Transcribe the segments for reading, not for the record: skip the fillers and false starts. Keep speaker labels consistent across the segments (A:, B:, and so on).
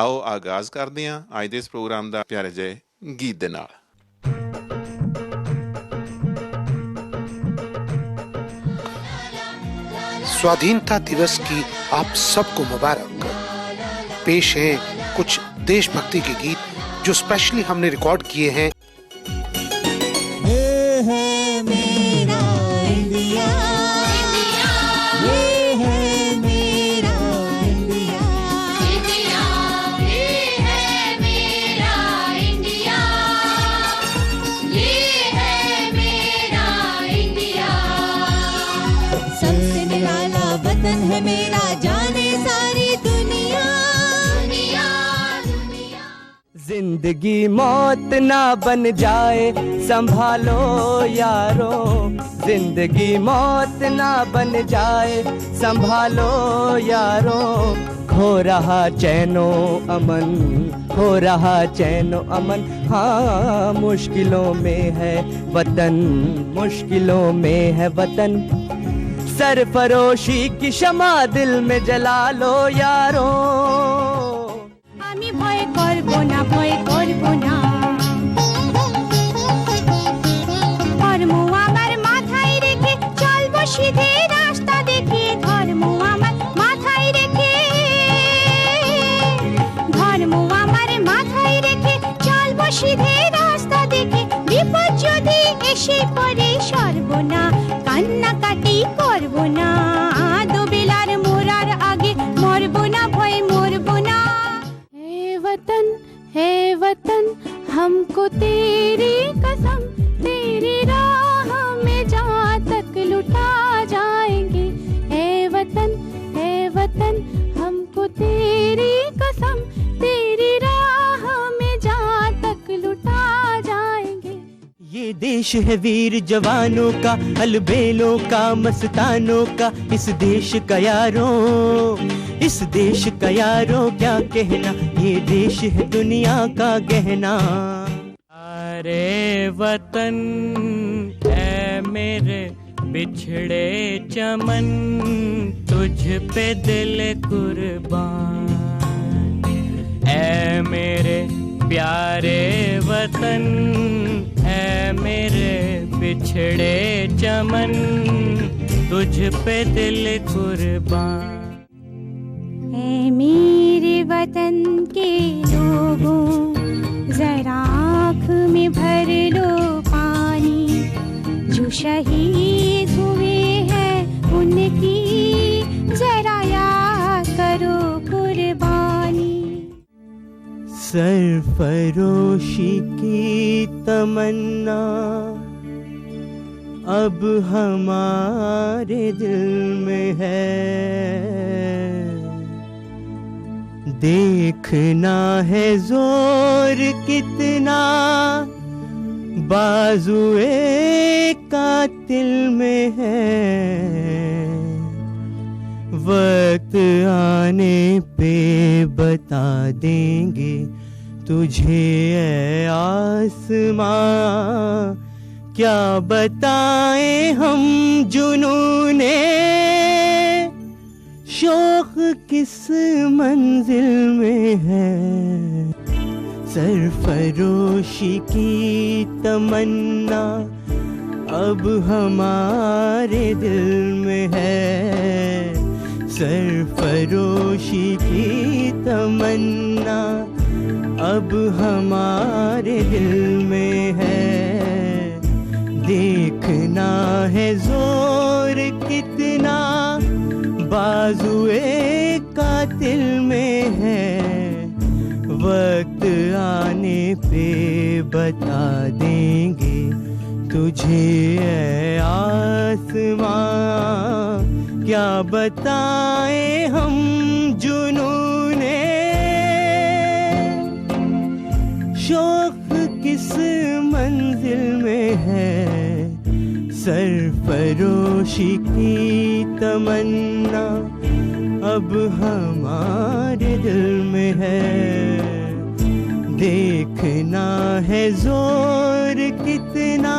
A: आओ आगाज़ करते हैं अज के इस प्रोग्राम का प्यारे जे गीत दे नाल।
B: स्वाधीनता दिवस की आप सबको मुबारक। पेश है कुछ देशभक्ति के गीत जो स्पेशली हमने रिकॉर्ड किए हैं।
C: है मेरा, जाने सारी दुनिया, दुनिया, दुनिया।
D: जिंदगी मौत ना बन जाए संभालो यारो, जिंदगी मौत ना बन जाए संभालो यारो। खो रहा चैनो अमन, खो रहा चैनो अमन, हाँ मुश्किलों में है वतन, मुश्किलों में है वतन। सरफरोशी की शमा दिल में जला लो यारो।
C: आमी भय करबो ना, भय करबो ना, धर्म आमार माथाय रेखे चलबो सीधे रास्ता देखे, धर्म आमार माथाय रेखे, धर्म आमार माथाय रेखे चलबो सीधे रास्ता देखे। विपद जदि एसे पड़े सर्वना, কান্নাকাটি করব না, দোবেলার মোরার আগে মরব না, ভয় মরব না। হে वतन हमको तेरी कसम, तेरी राह में जहाँ तक लुटा जाएंगे। हे वतन हमको तेरी कसम, तेरी राह में जहाँ तक लुटा जाएंगे।
D: ये देश है वीर जवानों का, अलबेलों का, मस्तानों का, इस देश का यारों, इस देश का यारों क्या कहना, ये देश है दुनिया का गहना। अरे वतन ऐ मेरे बिछड़े चमन, तुझ पे दिल कुर्बान। ऐ मेरे प्यारे वतन, ऐ मेरे बिछड़े चमन, तुझ पे दिल कुर्बान।
C: ऐ मेरे वतन के लोगों, जरा आँख में भर लो पानी, जो शहीद हुए हैं उनकी जरा याद करो कुर्बानी।
D: सरफरोशी की तमन्ना अब हमारे दिल में है, देखना है जोर कितना बाजुए कातिल में है। वक्त आने पे बता देंगे तुझे ऐ आसमां, क्या बताएं हम जुनूने शौक किस मंजिल में है। सरफरोशी की तमन्ना अब हमारे दिल में है, सरफरोशी की तमन्ना अब हमारे दिल में है। देखना है जोर कितना बाजुए कातिल में है, वक्त आने पे बता देंगे तुझे ऐ आसमां, क्या बताएं हम जुनूने शौक किस मंजिल में है। सरफरोशी की तमन्ना अब हमारे दिल में है, देखना है जोर कितना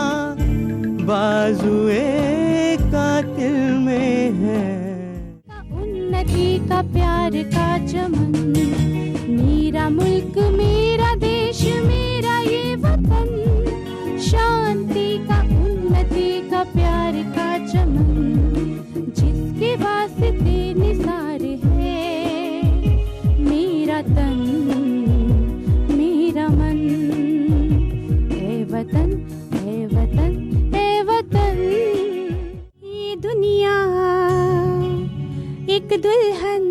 D: बाजुए कातिल में है।
C: उन्नति का प्यार का चमन, मेरा दुल्हन,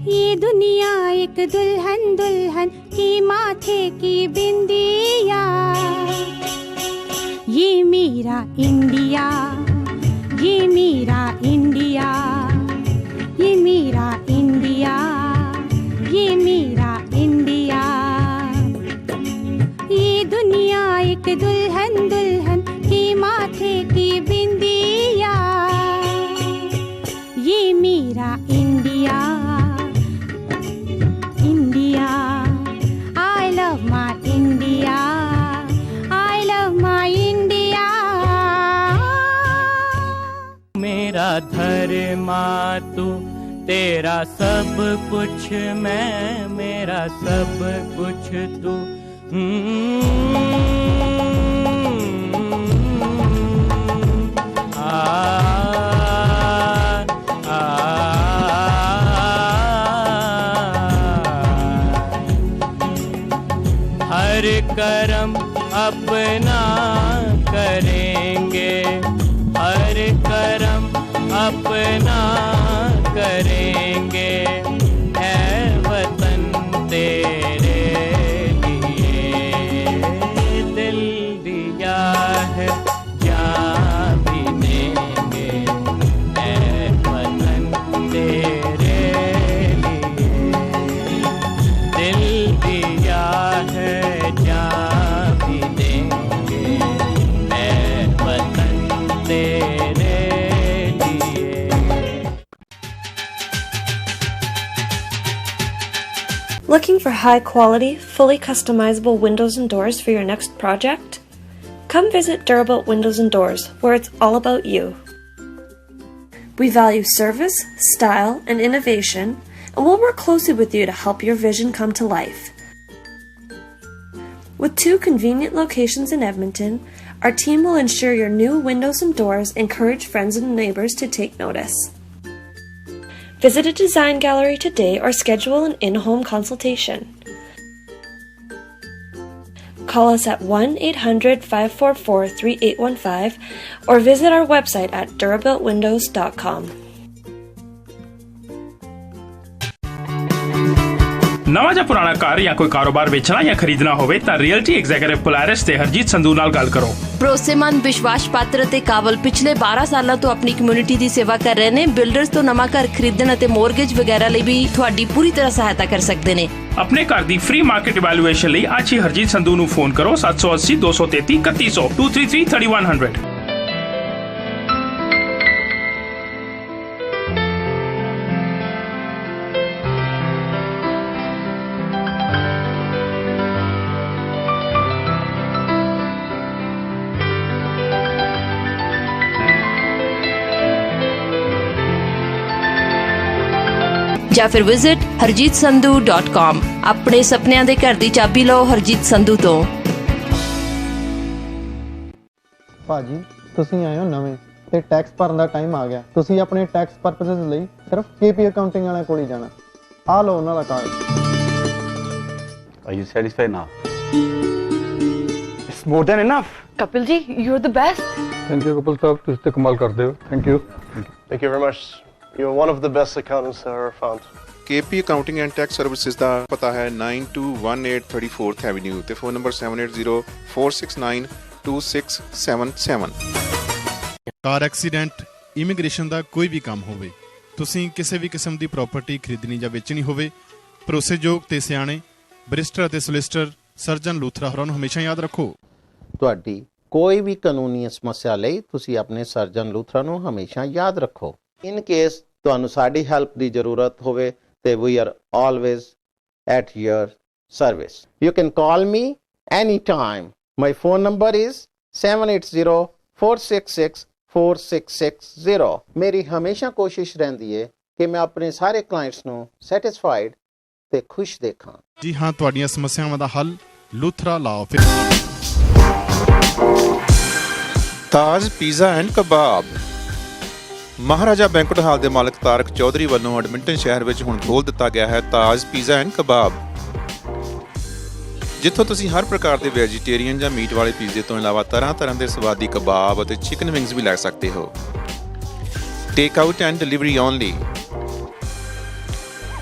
C: ये दुनिया एक दुल्हन, दुल्हन की माथे की बिंदिया। ये मेरा इंडिया, ये मेरा इंडिया, ये मेरा इंडिया, ये मेरा इंडिया। ये दुनिया एक दुल्हन, दुल्हन की माथे की बिंदिया। ये मेरा India, India. I love my India, I love my India।
D: मेरा धर्मा तू, तेरा सब कुछ मैं, मेरा सब कुछ तू। हर करम अपना करेंगे, हर करम अपना करेंगे, है वतन तेरे लिए दिल दिया है, जान भी देंगे, है वतन तेरे लिए दिल दिया है, जान भी देंगे, है वतन तेरे लिए।
E: Looking for high-quality, fully customizable windows and doors for your next project? Come visit Durable Windows and Doors, where it's all about you. We value service, style, and innovation, and we'll work closely with you to help your vision come to life. With 2 convenient locations in Edmonton, our team will ensure your new windows and doors encourage friends and neighbors to take notice. Visit a design gallery today or schedule an in-home consultation. Call us at 1-800-544-3815 or visit our website at durabuiltwindows.com.
F: ਨਵਾਂ ਜਾਂ ਪੁਰਾਣਾ ਘਰ ਜਾਂ ਕੋਈ ਕਾਰੋਬਾਰ ਵੇਚਣਾ ਜਾਂ ਖਰੀਦਣਾ ਹੋਵੇ ਤਾਂ ਰੀਅਲਟੀ ਐਗਜ਼ੀਕਿਊਟਿਵ ਪੋਲਾਰਿਸ ਤੇ ਹਰਜੀਤ ਸੰਧੂ ਨਾਲ ਗੱਲ ਕਰੋ।
G: ਭਰੋਸੇਮੰਦ, ਵਿਸ਼ਵਾਸ ਪਾਤਰ ਅਤੇ ਕਾਬਲ ਪਿਛਲੇ 12 ਸਾਲਾਂ ਤੋਂ ਆਪਣੀ ਕਮਿਊਨਿਟੀ ਦੀ ਸੇਵਾ ਕਰ ਰਹੇ ਨੇ। ਬਿਲਡਰਸ ਤੋਂ ਨਵਾਂ ਘਰ ਖਰੀਦਣ ਅਤੇ ਮੋਰਗੇਜ ਵਗੈਰਾ ਲਈ ਵੀ ਤੁਹਾਡੀ ਪੂਰੀ ਤਰ੍ਹਾਂ ਸਹਾਇਤਾ ਕਰ ਸਕਦੇ ਨੇ।
F: ਆਪਣੇ ਘਰ ਦੀ ਫ੍ਰੀ ਮਾਰਕੀਟ ਇਵੈਲੂਏਸ਼ਨ ਲਈ ਅੱਜ ਹੀ ਹਰਜੀਤ ਸੰਧੂ ਨੂੰ ਫੋਨ ਕਰੋ 780 233 3100 233 3100।
G: ਜਾਂ ਫਿਰ ਵਿਜ਼ਿਟ harjeetsandhu.com। ਆਪਣੇ ਸੁਪਨਿਆਂ ਦੇ ਘਰ ਦੀ ਚਾਬੀ ਲਓ ਹਰਜੀਤ ਸੰਧੂ ਤੋਂ।
H: ਭਾਜੀ ਤੁਸੀਂ ਆਏ ਹੋ ਨਵੇਂ ਤੇ ਟੈਕਸ ਭਰਨ ਦਾ ਟਾਈਮ ਆ ਗਿਆ। ਤੁਸੀਂ ਆਪਣੇ ਟੈਕਸ ਪਰਪਸਸ ਲਈ ਸਿਰਫ KP ਅਕਾਊਂਟਿੰਗ ਵਾਲਿਆਂ ਕੋਲ ਹੀ ਜਾਣਾ। ਆ ਲਓ ਉਹਨਾਂ ਦਾ card.
I: Are you satisfied now?
H: It's more than enough.
J: Kapil ji, you're the best.
H: Thank you Kapil ਸਾਹਿਬ, ਤੁਸੀਂ ਤੇ ਕਮਾਲ ਕਰਦੇ ਹੋ। Thank you.
K: Thank you very much. You're one of the best accountants I ever found.
A: KP Accounting and Tax Services ਦਾ ਪਤਾ ਹੈ 9218 34th Avenue ਤੇ phone number 7804692677।
L: Car accident, immigration ਦਾ ਕੋਈ ਵੀ ਕੰਮ ਹੋਵੇ, ਤੁਸੀਂ ਕਿਸੇ ਵੀ ਕਿਸਮ ਦੀ ਪ੍ਰਾਪਰਟੀ ਖਰੀਦਣੀ ਜਾਂ ਵੇਚਣੀ ਹੋਵੇ, ਭਰੋਸੇਯੋਗ ਤੇ ਸਿਆਣੇ ਬੈਰਿਸਟਰ ਅਤੇ ਸੋਲਿਸਿਟਰ ਸਰਜਨ ਲੂਥਰਾ ਹੋਰਾਂ ਨੂੰ ਹਮੇਸ਼ਾ ਯਾਦ ਰੱਖੋ।
M: ਤੁਹਾਡੀ ਕੋਈ ਵੀ ਕਾਨੂੰਨੀ ਸਮੱਸਿਆ ਲਈ ਤੁਸੀਂ ਆਪਣੇ ਸਰਜਨ ਲੂਥਰਾ ਨੂੰ ਹਮੇਸ਼ਾ ਯਾਦ ਰੱਖੋ। ਇਨ ਕੇਸ ਤੁਹਾਨੂੰ ਸਾਡੀ ਹੈਲਪ ਦੀ ਜ਼ਰੂਰਤ ਹੋਵੇ ਤੇ we are always at your service. You can call me any time. My phone number is 7804664660। ਮੇਰੀ ਹਮੇਸ਼ਾ ਕੋਸ਼ਿਸ਼ ਰਹਿੰਦੀ ਹੈ ਕਿ ਮੈਂ ਆਪਣੇ ਸਾਰੇ ਕਲਾਇੰਟਸ ਨੂੰ ਸੈਟੀਸਫਾਈਡ ਤੇ ਖੁਸ਼ ਦੇਖਾਂ।
L: ਜੀ ਹਾਂ, ਤੁਹਾਡੀਆਂ ਸਮੱਸਿਆਵਾਂ ਦਾ ਹੱਲ ਲੂਥਰਾ ਲਾਓ। ਫਿਰ
A: Taj pizza and kebab. Maharaja banquet hall ਦੇ ਮਾਲਕ ਤਾਰਕ ਚੌਧਰੀ ਵੱਲੋਂ ਐਡਮਿੰਟਨ ਸ਼ਹਿਰ ਵਿੱਚ ਹੁਣ ਖੋਲ੍ਹ ਦਿੱਤਾ ਗਿਆ ਹੈ ਤਾਜ ਪੀਜ਼ਾ ਐਂਡ ਕਬਾਬ, ਜਿੱਥੋਂ ਤੁਸੀਂ ਹਰ ਪ੍ਰਕਾਰ ਦੇ ਵੈਜੀਟੇਰੀਅਨ ਜਾਂ ਮੀਟ ਵਾਲੇ ਪੀਜ਼ੇ ਤੋਂ ਇਲਾਵਾ ਤਰ੍ਹਾਂ ਤਰ੍ਹਾਂ ਦੇ ਸਵਾਦੀ ਕਬਾਬ ਅਤੇ ਚਿਕਨ ਵਿੰਗਸ ਵੀ ਲੈ ਸਕਦੇ ਹੋ। Take out and delivery only.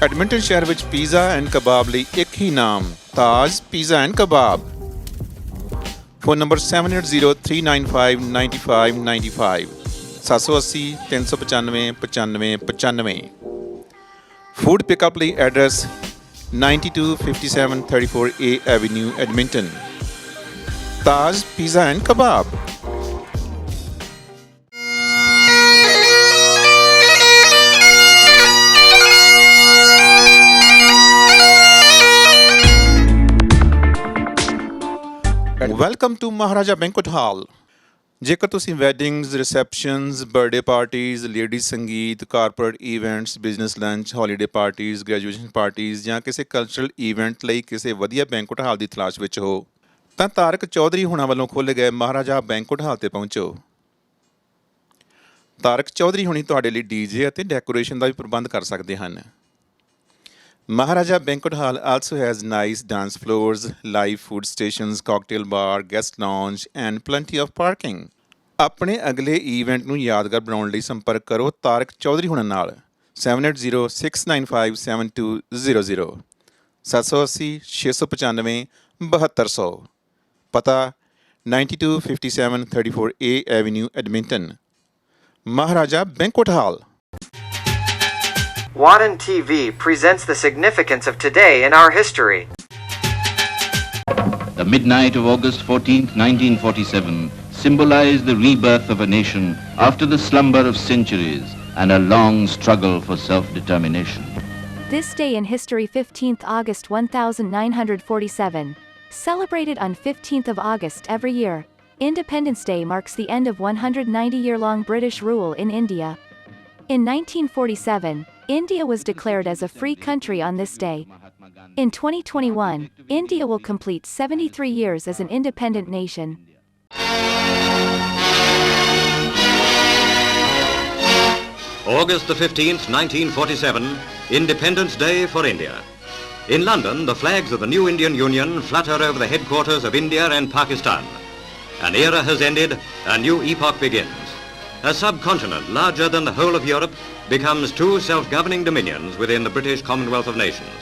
A: Edmonton ਸ਼ਹਿਰ ਵਿੱਚ ਪੀਜ਼ਾ ਐਂਡ ਕਬਾਬ ਲਈ ਇੱਕ ਹੀ ਨਾਮ, Taj pizza and kebab. Phone number 7803959595 780 395 9595। Food pickup ਲਈ address 9257 34A avenue Edmonton. Taj pizza and kebab. Welcome to Maharaja banquet hall. ਜੇਕਰ ਤੁਸੀਂ weddings, receptions, birthday parties, ladies sangeet, corporate events, business lunch, holiday parties, graduation parties ਜਾਂ ਕਿਸੇ cultural event ਲਈ ਕਿਸੇ ਵਧੀਆ banquet ਹਾਲ ਦੀ ਤਲਾਸ਼ ਵਿੱਚ ਹੋ ਤਾਂ ਤਾਰਕ ਚੌਧਰੀ ਹੁਣਾਂ ਵੱਲੋਂ ਖੋਲ੍ਹੇ ਗਏ ਮਹਾਰਾਜਾ ਬੈਂਕੁਏਟ ਹਾਲ 'ਤੇ ਪਹੁੰਚੋ। ਤਾਰਕ ਚੌਧਰੀ ਹੁਣੀ ਤੁਹਾਡੇ ਲਈ ਡੀਜੇ ਅਤੇ ਡੈਕੋਰੇਸ਼ਨ ਦਾ ਵੀ ਪ੍ਰਬੰਧ ਕਰ ਸਕਦੇ ਹਨ। Maharaja Banquet Hall also has nice dance floors, live food stations, cocktail bar, guest lounge and plenty of parking. ਆਪਣੇ ਅਗਲੇ ਈਵੈਂਟ ਨੂੰ ਯਾਦਗਾਰ ਬਣਾਉਣ ਲਈ ਸੰਪਰਕ ਕਰੋ ਤਾਰਕ ਚੌਧਰੀ ਹੁਣਾਂ ਨਾਲ 7806957200 780 695 7200। ਪਤਾ 9257 34A Avenue Edmonton। Maharaja Banquet Hall।
N: Watan TV presents the significance of today in our history.
O: The midnight of August 14th, 1947 symbolized the rebirth of a nation after the slumber of centuries and a long struggle for self-determination.
P: This day in history, 15th August 1947, celebrated on 15th of August every year, Independence Day marks the end of 190-year-long British rule in India. In 1947, India was declared as a free country on this day. In 2021, India will complete 73 years as an independent nation.
Q: August the 15th, 1947, Independence Day for India. In London, the flags of the new Indian Union flutter over the headquarters of India and Pakistan. An era has ended, a new epoch begins. A subcontinent larger than the whole of Europe becomes two self-governing dominions within the British Commonwealth of Nations.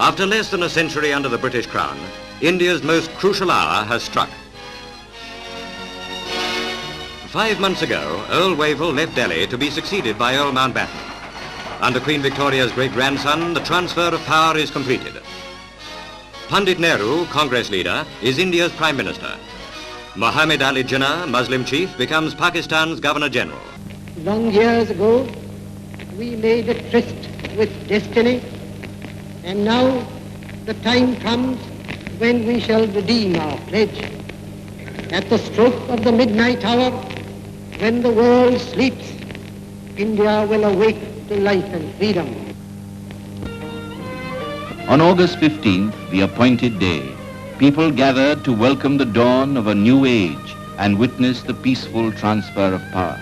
Q: After less than a century under the British Crown, India's most crucial hour has struck. 5 months ago, Earl Wavell left Delhi to be succeeded by Earl Mountbatten. Under Queen Victoria's great-grandson, the transfer of power is completed. Pandit Nehru, Congress leader, is India's Prime Minister. Muhammad Ali Jinnah, Muslim chief, becomes Pakistan's Governor-General.
R: Long years ago, we made a tryst with destiny, and now the time comes when we shall redeem our pledge. At the stroke of the midnight hour, when the world sleeps, India will awake to life and freedom.
O: On August 15th, the appointed day, people gathered to welcome the dawn of a new age and witness the peaceful transfer of power.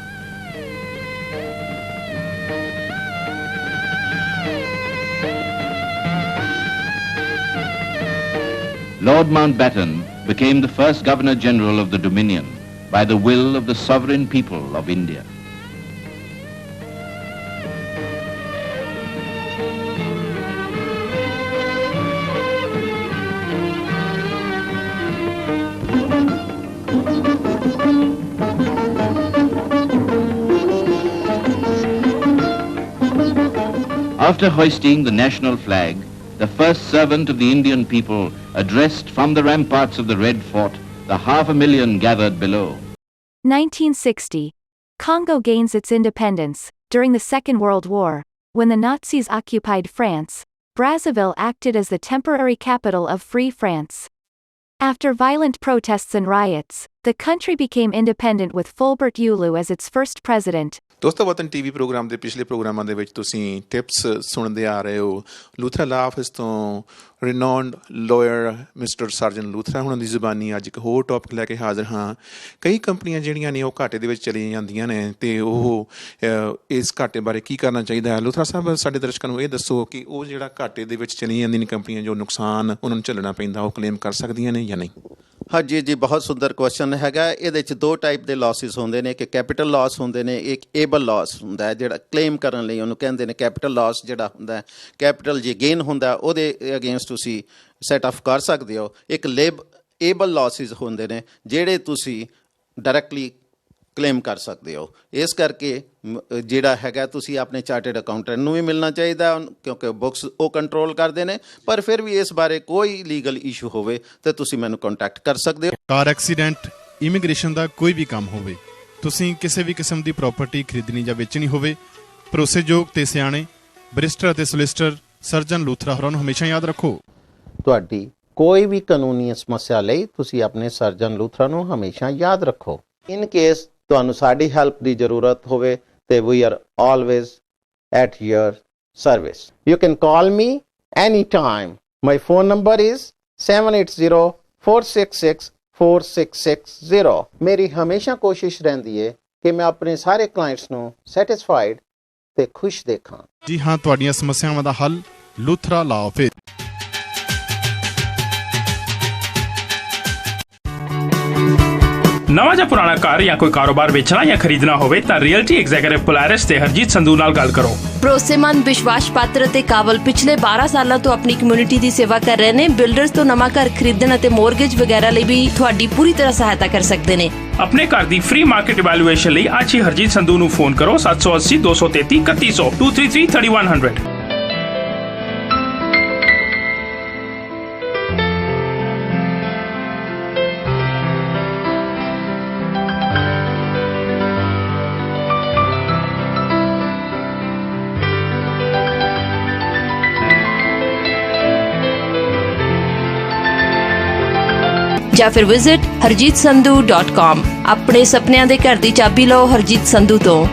O: Lord Mountbatten became the first Governor-General of the Dominion by the will of the sovereign people of India. After hoisting the national flag, the first servant of the Indian people addressed from the ramparts of the Red Fort the 500,000 gathered below.
P: 1960. Congo gains its independence. During the Second World War, when the Nazis occupied France, Brazzaville acted as the temporary capital of Free France. After violent protests and riots, the country became independent with Fulbert Ulu as its first president.
A: ਦੋਸਤੋ ਵਤਨ TV programme ਦੇ ਪਿਛਲੇ ਪ੍ਰੋਗਰਾਮਾਂ ਦੇ ਵਿੱਚ ਤੁਸੀਂ tips ਸੁਣਦੇ ਆ ਰਹੇ ਹੋ ਲੂਥਰਾ ਲਾਅ ਆਫਿਸ ਤੋਂ renowned lawyer mister surgeon Luthra ਹੁਣਾਂ ਦੀ ਜ਼ੁਬਾਨੀ ਅੱਜ ਇੱਕ ਹੋਰ ਟੌਪਿਕ ਲੈ ਕੇ ਹਾਜ਼ਰ ਹਾਂ। ਕਈ ਕੰਪਨੀਆਂ ਜਿਹੜੀਆਂ ਨੇ ਉਹ ਘਾਟੇ ਦੇ ਵਿੱਚ ਚਲੀਆਂ ਜਾਂਦੀਆਂ ਨੇ ਅਤੇ ਉਹ ਇਸ ਘਾਟੇ ਬਾਰੇ ਕੀ ਕਰਨਾ ਚਾਹੀਦਾ ਹੈ। ਲੂਥਰਾ ਸਾਹਿਬ ਸਾਡੇ ਦਰਸ਼ਕਾਂ ਨੂੰ ਇਹ ਦੱਸੋ ਕਿ ਉਹ ਜਿਹੜਾ ਘਾਟੇ ਦੇ ਵਿੱਚ ਚਲੀਆਂ ਜਾਂਦੀਆਂ ਨੇ ਕੰਪਨੀਆਂ ਜੋ ਨੁਕਸਾਨ ਉਹਨਾਂ ਨੂੰ ਝੱਲਣਾ ਪੈਂਦਾ ਉਹ ਕਲੇਮ ਕਰ ਸਕਦੀਆਂ ਨੇ ਜਾਂ ਨਹੀਂ।
M: ਹਾਂਜੀ ਜੀ, ਬਹੁਤ ਸੁੰਦਰ ਕੁਐਸਚਨ ਹੈਗਾ। ਇਹਦੇ 'ਚ ਦੋ ਟਾਈਪ ਦੇ ਲਾਸਿਸ ਹੁੰਦੇ ਨੇ, ਕਿ ਕੈਪੀਟਲ ਲਾਸ ਹੁੰਦੇ ਨੇ, ਇੱਕ ਏਬਲ ਲਾਸ ਹੁੰਦਾ ਹੈ ਜਿਹੜਾ ਕਲੇਮ ਕਰਨ ਲਈ ਉਹਨੂੰ ਕਹਿੰਦੇ ਨੇ। ਕੈਪੀਟਲ ਲਾਸ ਜਿਹੜਾ ਹੁੰਦਾ, ਕੈਪੀਟਲ ਜੇ ਗੇਨ ਹੁੰਦਾ ਉਹਦੇ ਅਗੇਂਸਟ ਤੁਸੀਂ ਸੈਟ ਆਫ ਕਰ ਸਕਦੇ ਹੋ। ਇੱਕ ਏਬਲ ਲਾਸਿਸ ਹੁੰਦੇ ਨੇ ਜਿਹੜੇ ਤੁਸੀਂ ਡਾਇਰੈਕਟਲੀ ਕਲੇਮ ਕਰ ਸਕਦੇ ਹੋ। ਇਸ ਕਰਕੇ ਜਿਹੜਾ ਹੈਗਾ ਤੁਸੀਂ ਆਪਣੇ ਚਾਰਟਰਡ ਅਕਾਊਂਟੈਂਟ ਨੂੰ ਵੀ ਮਿਲਣਾ ਚਾਹੀਦਾ, ਕਿਉਂਕਿ ਬੁੱਕਸ ਉਹ ਕੰਟਰੋਲ ਕਰਦੇ ਨੇ। ਪਰ ਫਿਰ ਵੀ ਇਸ ਬਾਰੇ ਕੋਈ ਲੀਗਲ ਇਸ਼ੂ ਹੋਵੇ ਤਾਂ ਤੁਸੀਂ ਮੈਨੂੰ ਕੰਟੈਕਟ ਕਰ ਸਕਦੇ ਹੋ।
L: ਕਾਰ ਐਕਸੀਡੈਂਟ, ਇਮੀਗ੍ਰੇਸ਼ਨ ਦਾ ਕੋਈ ਵੀ ਕੰਮ ਹੋਵੇ, ਤੁਸੀਂ ਕਿਸੇ ਵੀ ਕਿਸਮ ਦੀ ਪ੍ਰਾਪਰਟੀ ਖਰੀਦਣੀ ਜਾਂ ਵੇਚਣੀ ਹੋਵੇ, ਭਰੋਸੇਯੋਗ ਤੇ ਸਿਆਣੇ ਬਰਿਸਟਰ ਅਤੇ ਸੋਲਿਸਟਰ ਸਰਜਨ ਲੂਥਰਾ ਹੋਰਾਂ ਨੂੰ ਹਮੇਸ਼ਾ ਯਾਦ ਰੱਖੋ।
M: ਤੁਹਾਡੀ ਕੋਈ ਵੀ ਕਾਨੂੰਨੀ ਸਮੱਸਿਆ ਲਈ ਤੁਸੀਂ ਆਪਣੇ ਸਰਜਨ ਲੂਥਰਾ ਨੂੰ ਹਮੇਸ਼ਾ ਯਾਦ ਰੱਖੋ। ਇਨ ਕੇਸ ਤੁਹਾਨੂੰ ਸਾਡੀ ਹੈਲਪ ਦੀ ਜ਼ਰੂਰਤ ਹੋਵੇ ਤੇ we are always at your service. You can call me any time. My phone number is 7804664660। ਮੇਰੀ ਹਮੇਸ਼ਾ ਕੋਸ਼ਿਸ਼ ਰਹਿੰਦੀ ਹੈ ਕਿ ਮੈਂ ਆਪਣੇ ਸਾਰੇ ਕਲਾਇੰਟਸ ਨੂੰ ਸੈਟਿਸਫਾਈਡ ਤੇ ਖੁਸ਼ ਦੇਖਾਂ।
L: ਜੀ ਹਾਂ, ਤੁਹਾਡੀਆਂ ਸਮੱਸਿਆਵਾਂ ਦਾ ਹੱਲ ਲੂਥਰਾ ਲਾ ਆਫਿਸ।
F: ਨਵਾਂ ਜਾਂ ਪੁਰਾਣਾ ਘਰ ਜਾਂ ਕੋਈ ਕਾਰੋਬਾਰ ਵੇਚਣਾ ਜਾਂ ਖਰੀਦਣਾ ਹੋਵੇ ਤਾਂ ਰੀਅਲਟੀ ਐਗਜ਼ੀਕਿਊਟਿਵ ਪੋਲਾਰਿਸ ਤੇ ਹਰਜੀਤ ਸੰਧੂ ਨਾਲ ਗੱਲ ਕਰੋ।
G: ਭਰੋਸੇਮੰਦ, ਵਿਸ਼ਵਾਸ ਪਾਤਰ ਅਤੇ ਕਾਬਲ ਪਿਛਲੇ 12 ਸਾਲਾਂ ਤੋਂ ਆਪਣੀ ਕਮਿਊਨਿਟੀ ਦੀ ਸੇਵਾ ਕਰ ਰਹੇ ਨੇ। ਬਿਲਡਰਸ ਤੋਂ ਨਵਾਂ ਘਰ ਖਰੀਦਣ ਅਤੇ ਮੋਰਗੇਜ ਵਗੈਰਾ ਲਈ ਵੀ ਤੁਹਾਡੀ ਪੂਰੀ ਤਰ੍ਹਾਂ ਸਹਾਇਤਾ ਕਰ ਸਕਦੇ ਨੇ।
F: ਆਪਣੇ ਘਰ ਦੀ ਫ੍ਰੀ ਮਾਰਕੀਟ ਇਵੈਲੂਏਸ਼ਨ ਲਈ ਅੱਜ ਹੀ ਹਰਜੀਤ ਸੰਧੂ ਨੂੰ ਫੋਨ ਕਰੋ 780 233 3100 233 3100।
G: ਜਾਂ ਫਿਰ ਵਿਜ਼ਿਟ harjeetsandhu.com। ਆਪਣੇ ਸੁਪਨਿਆਂ ਦੇ ਘਰ ਦੀ ਚਾਬੀ ਲਓ ਹਰਜੀਤ ਸੰਧੂ ਤੋਂ।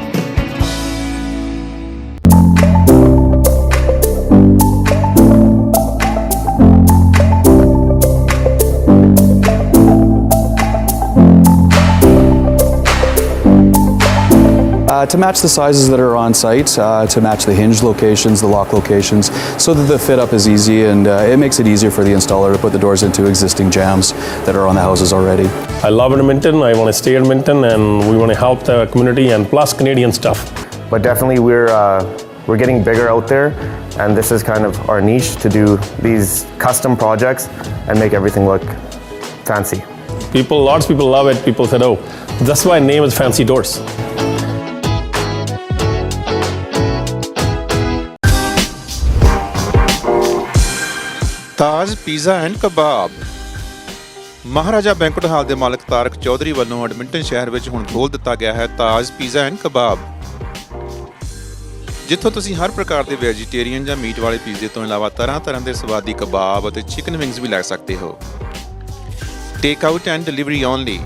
S: To match the sizes that are on site, to match the hinge locations, the lock locations, so that the fit up is easy, and it makes it easier for the installer to put the doors into existing jambs that are on the houses already.
T: I love Edmonton. I want to stay in Edmonton, and we want to help the community and plus Canadian stuff.
U: But definitely we're getting bigger out there, and this is kind of our niche to do these custom projects and make everything look fancy.
T: Lots of people love it. People said, "Oh, that's why the name is Fancy Doors."
A: Taj pizza and kebab. Maharaja banquet hall ਦੇ ਮਾਲਕ ਤਾਰਕ ਚੌਧਰੀ ਵੱਲੋਂ Edmonton ਸ਼ਹਿਰ ਵਿੱਚ ਹੁਣ ਖੋਲ੍ਹ ਦਿੱਤਾ ਗਿਆ ਹੈ ਤਾਜ ਪੀਜ਼ਾ ਐਂਡ ਕਬਾਬ, ਜਿੱਥੋਂ ਤੁਸੀਂ ਹਰ ਪ੍ਰਕਾਰ ਦੇ ਵੈਜੀਟੇਰੀਅਨ ਜਾਂ ਮੀਟ ਵਾਲੇ ਪੀਜ਼ੇ ਤੋਂ ਇਲਾਵਾ ਤਰ੍ਹਾਂ ਦੇ ਸਵਾਦੀ ਕਬਾਬ ਅਤੇ ਚਿਕਨ ਵਿੰਗਸ ਵੀ ਲੈ ਸਕਦੇ ਹੋ। Take out and delivery only.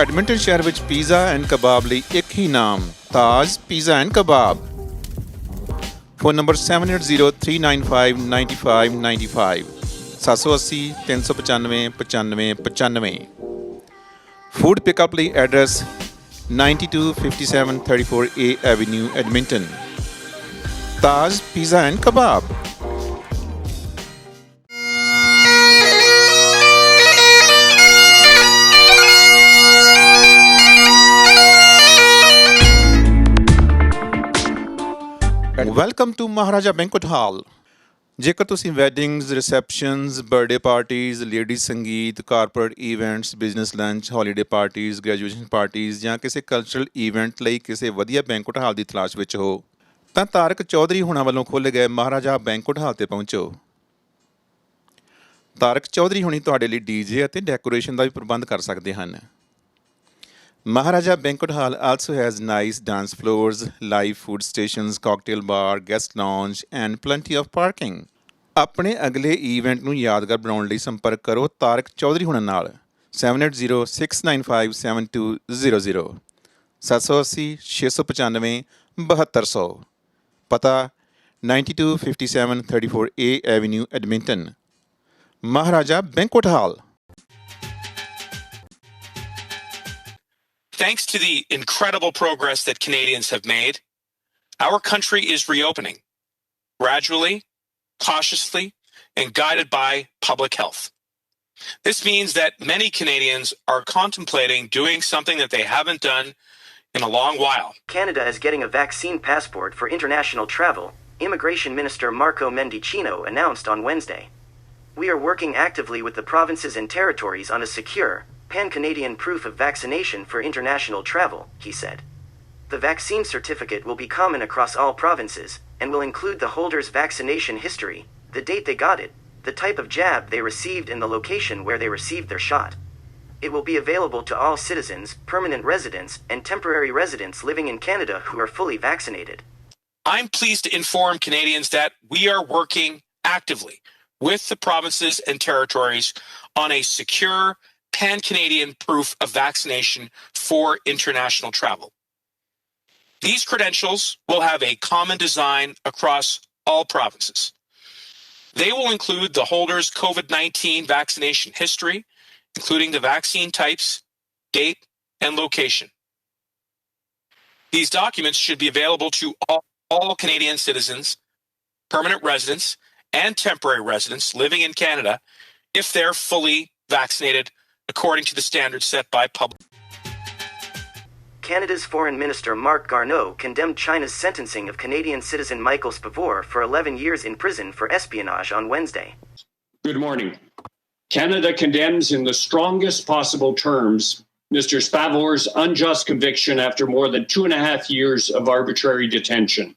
A: Edmonton ਸ਼ਹਿਰ ਵਿੱਚ ਪੀਜ਼ਾ ਐਂਡ ਕਬਾਬ ਲਈ ਇੱਕ ਹੀ ਨਾਮ, Taj pizza and kebab. Phone number 7803959595 780 395 9595। Food pickup ਲਈ address 9257 34A Avenue, Edmonton। Taj pizza and kebab. Welcome to Maharaja banquet hall. ਜੇਕਰ ਤੁਸੀਂ weddings, receptions, birthday parties, ladies sangeet, corporate events, business lunch, holiday parties, graduation parties ਜਾਂ ਕਿਸੇ cultural event ਲਈ ਕਿਸੇ ਵਧੀਆ banquet hall ਦੀ ਤਲਾਸ਼ ਵਿੱਚ ਹੋ ਤਾਂ ਤਾਰਕ ਚੌਧਰੀ ਹੁਣਾਂ ਵੱਲੋਂ ਖੋਲ੍ਹੇ ਗਏ ਮਹਾਰਾਜਾ ਬੈਂਕਟ ਹਾਲ ਤੇ ਪਹੁੰਚੋ। ਤਾਰਕ ਚੌਧਰੀ ਹੁਣੀ ਤੁਹਾਡੇ ਲਈ ਡੀਜੇ ਅਤੇ ਡੈਕੋਰੇਸ਼ਨ ਦਾ ਵੀ ਪ੍ਰਬੰਧ ਕਰ ਸਕਦੇ ਹਨ। Maharaja Banquet Hall also has nice dance floors, live food stations, cocktail bar, guest lounge and plenty of parking. ਆਪਣੇ ਅਗਲੇ ਈਵੈਂਟ ਨੂੰ ਯਾਦਗਾਰ ਬਣਾਉਣ ਲਈ ਸੰਪਰਕ ਕਰੋ ਤਾਰਕ ਚੌਧਰੀ ਹੁਣਾਂ ਨਾਲ 7806957200 780 695 7200। ਪਤਾ 9257 34A Avenue, Edmonton। Maharaja Banquet Hall।
V: Thanks to the incredible progress that Canadians have made, our country is reopening, gradually, cautiously, and guided by public health. This means that many Canadians are contemplating doing something that they haven't done in a long while.
N: Canada is getting a vaccine passport for international travel, Immigration Minister Marco Mendicino announced on Wednesday. We are working actively with the provinces and territories on a secure, pan-Canadian proof of vaccination for international travel, he said. The vaccine certificate will be common across all provinces, and will include the holder's vaccination history, the date they got it, the type of jab they received and the location where they received their shot. It will be available to all citizens, permanent residents, and temporary residents living in Canada who are fully vaccinated.
V: I'm pleased to inform Canadians that we are working actively with the provinces and territories on a secure pan-Canadian proof of vaccination for international travel. These credentials will have a common design across all provinces. They will include the holder's COVID-19 vaccination history, including the vaccine types, date, and location. These documents should be available to all Canadian citizens, permanent residents, and temporary residents living in Canada if they're fully vaccinated according to the standards set by public.
N: Canada's Foreign Minister Marc Garneau condemned China's sentencing of Canadian citizen Michael Spavor for 11 years in prison for espionage on Wednesday.
B: Good morning. Canada condemns in the strongest possible terms Mr. Spavor's unjust conviction after more than 2.5 years of arbitrary detention.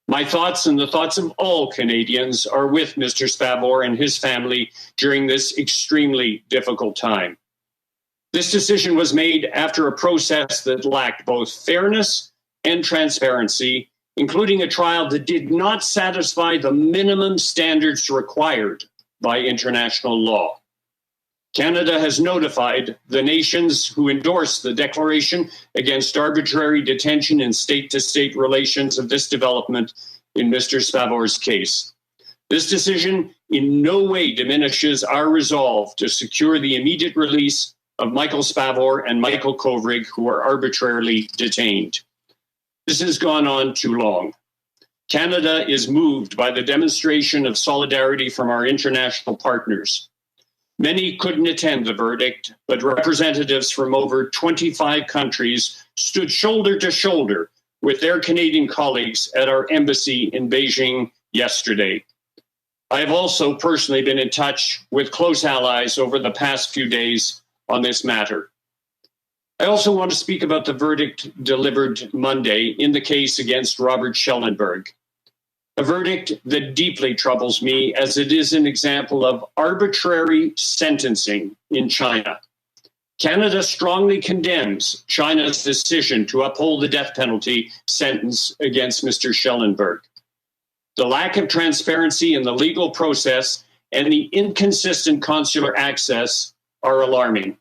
B: My thoughts and the thoughts of all Canadians are with Mr. Spavor and his family during this extremely difficult time. This decision was made after a process that lacked both fairness and transparency, including a trial that did not satisfy the minimum standards required by international law. Canada has notified the nations who endorsed the declaration against arbitrary detention and state-to-state relations of this development in Mr. Spavor's case. This decision in no way diminishes our resolve to secure the immediate release of Michael Spavor and Michael Kovrig, who are arbitrarily detained. This has gone on too long. Canada is moved by the demonstration of solidarity from our international partners. Many couldn't attend the verdict, but representatives from over 25 countries stood shoulder to shoulder with their Canadian colleagues at our embassy in Beijing yesterday. I have also personally been in touch with close allies over the past few days on this matter. I also want to speak about the verdict delivered Monday in the case against Robert Schellenberg. A verdict that deeply troubles me as it is an example of arbitrary sentencing in China. Canada strongly condemns China's decision to uphold the death penalty sentence against Mr. Schellenberg. The lack of transparency in the legal process and the inconsistent consular access are alarming.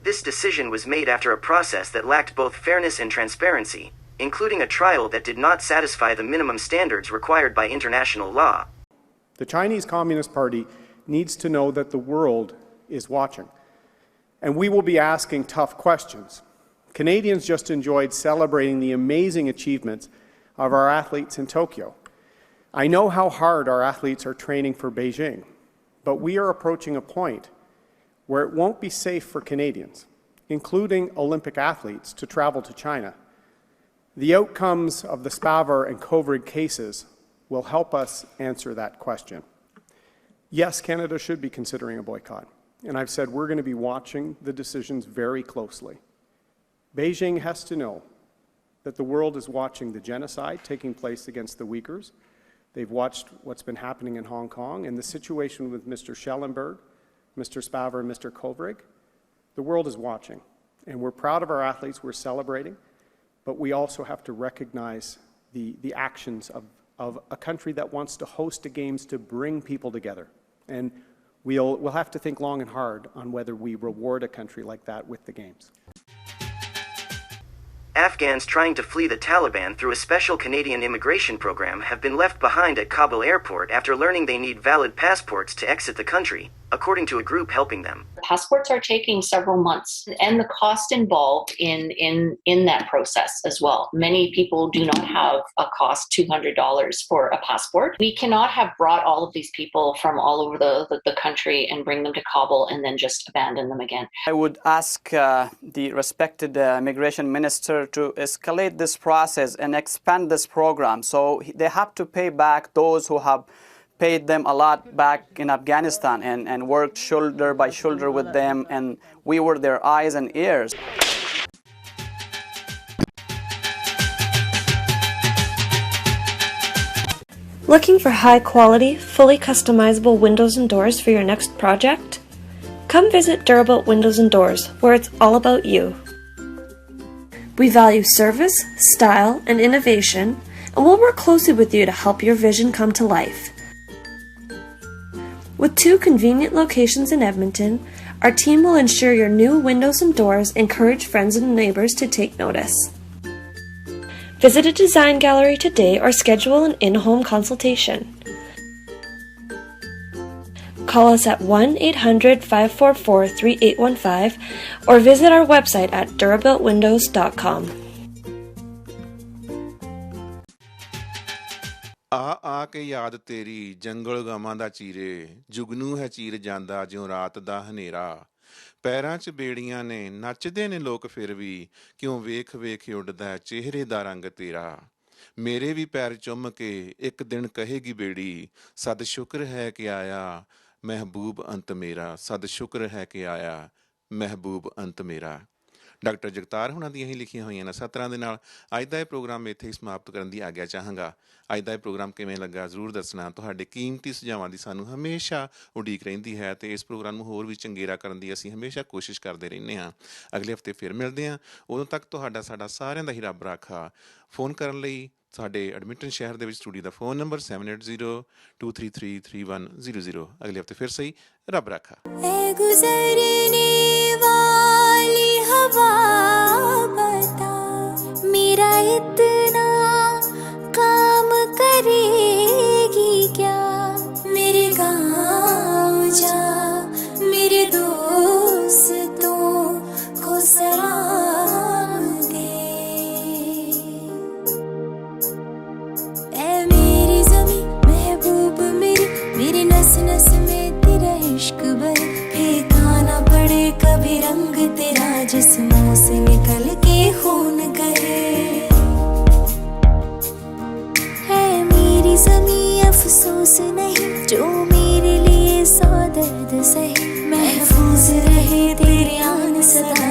N: This decision was made after a process that lacked both fairness and transparency, including a trial that did not satisfy the minimum standards required by international law.
C: The Chinese Communist Party needs to know that the world is watching, and we will be asking tough questions. Canadians just enjoyed celebrating the amazing achievements of our athletes in Tokyo. I know how hard our athletes are training for Beijing, but we are approaching a point where it won't be safe for Canadians, including Olympic athletes, to travel to China. The outcomes of the Spavor and Kovrig cases will help us answer that question. Yes, Canada should be considering a boycott, and I've said we're going to be watching the decisions very closely. Beijing has to know that the world is watching the genocide taking place against the Uyghurs. They've watched what's been happening in Hong Kong, and the situation with Mr. Schellenberg, Mr. Spavor, and Mr. Kovrig. The world is watching, and we're proud of our athletes. We're celebrating, but we also have to recognize the actions of a country that wants to host the games to bring people together. And we'll have to think long and hard on whether we reward a country like that with the games.
N: Afghans trying to flee the Taliban through a special Canadian immigration program have been left behind at Kabul airport after learning they need valid passports to exit the country, according to a group helping them.
D: Passports are taking several months, and the cost involved in that process as well. Many people do not have a cost $200 for a passport. We cannot have brought all of these people from all over the country and bring them to Kabul and then just abandon them again.
E: I would ask the respected immigration minister to escalate this process and expand this program. So they have to pay back those who have paid them a lot back in Afghanistan and worked shoulder by shoulder with them, and we were their eyes and ears.
W: Looking for high-quality, fully customizable windows and doors for your next project? Come visit Durable Windows and Doors, where it's all about you. We value service, style, and innovation, and we'll work closely with you to help your vision come to life. With 2 convenient locations in Edmonton, our team will ensure your new windows and doors encourage friends and neighbors to take notice. Visit a design gallery today or schedule an in-home consultation. Call us at 1-800-544-3815 or visit our website at durabuiltwindows.com.
A: ਆ ਕੇ ਯਾਦ ਤੇਰੀ ਜੰਗਲ ਗਾਵਾਂ ਦਾ ਚੀਰੇ ਜੁਗਨੂ ਹੈ ਚੀਰ ਜਾਂਦਾ ਜਿਉਂ ਰਾਤ ਦਾ ਹਨੇਰਾ ਪੈਰਾਂ 'ਚ ਬੇੜੀਆਂ ਨੇ ਨੱਚਦੇ ਨੇ ਲੋਕ ਫਿਰ ਵੀ ਕਿਉਂ ਵੇਖ ਵੇਖ ਉੱਡਦਾ ਚਿਹਰੇ ਦਾ ਰੰਗ ਤੇਰਾ ਮੇਰੇ ਵੀ ਪੈਰ ਚੁੰਮ ਕੇ ਇੱਕ ਦਿਨ ਕਹੇਗੀ ਬੇੜੀ ਸਦ ਸ਼ੁਕਰ ਹੈ ਕਿ ਆਇਆ ਮਹਿਬੂਬ ਅੰਤ ਮੇਰਾ ਸਦ ਸ਼ੁਕਰ ਹੈ ਕਿ ਆਇਆ ਮਹਿਬੂਬ ਅੰਤ ਮੇਰਾ ਡਾਕਟਰ ਜਗਤਾਰ ਹੁਣਾਂ ਦੀਆਂ ਹੀ ਲਿਖੀਆਂ ਹੋਈਆਂ ਨੇ ਸਤਰਾਂ ਦੇ ਨਾਲ ਅੱਜ ਦਾ ਇਹ ਪ੍ਰੋਗਰਾਮ ਇੱਥੇ ਹੀ ਸਮਾਪਤ ਕਰਨ ਦੀ ਆਗਿਆ ਚਾਹਾਂਗਾ ਅੱਜ ਦਾ ਇਹ ਪ੍ਰੋਗਰਾਮ ਕਿਵੇਂ ਲੱਗਾ ਜ਼ਰੂਰ ਦੱਸਣਾ ਤੁਹਾਡੇ ਕੀਮਤੀ ਸੁਝਾਵਾਂ ਦੀ ਸਾਨੂੰ ਹਮੇਸ਼ਾ ਉਡੀਕ ਰਹਿੰਦੀ ਹੈ ਤੇ ਇਸ ਪ੍ਰੋਗਰਾਮ ਨੂੰ ਹੋਰ ਵੀ ਚੰਗੇਰਾ ਕਰਨ ਦੀ ਅਸੀਂ ਹਮੇਸ਼ਾ ਕੋਸ਼ਿਸ਼ ਕਰਦੇ ਰਹਿੰਦੇ ਹਾਂ ਅਗਲੇ ਹਫਤੇ ਫਿਰ ਮਿਲਦੇ ਹਾਂ ਉਦੋਂ ਤੱਕ ਤੁਹਾਡਾ ਸਾਡਾ ਸਾਰਿਆਂ ਦਾ ਹੀ ਰੱਬ ਰਾਖਾ ਫੋਨ ਕਰਨ ਲਈ ਸਾਡੇ ਐਡਮਿੰਟਨ ਸ਼ਹਿਰ ਦੇ ਵਿੱਚ ਸਟੂਡੀਓ ਦਾ ਫੋਨ ਨੰਬਰ 7802333100 ਅਗਲੇ ਹਫਤੇ ਫਿਰ ਸਹੀ ਰੱਬ ਰਾਖਾ
X: बता मेरा इतना काम करेगी क्या मेरे गाँव जा मेरे दोस्तों को सलाम दे ऐ मेरी ज़मीं महबूब मेरी नस नस में तेरा इश्क भर फेंका ना पड़े कभी रंग तेरा जिस्मों से निकल के खून गए है मेरी ज़मीं अफसोस नहीं जो मेरे लिए सौ दर्द सहे महफूज रहे तेरे आन सदा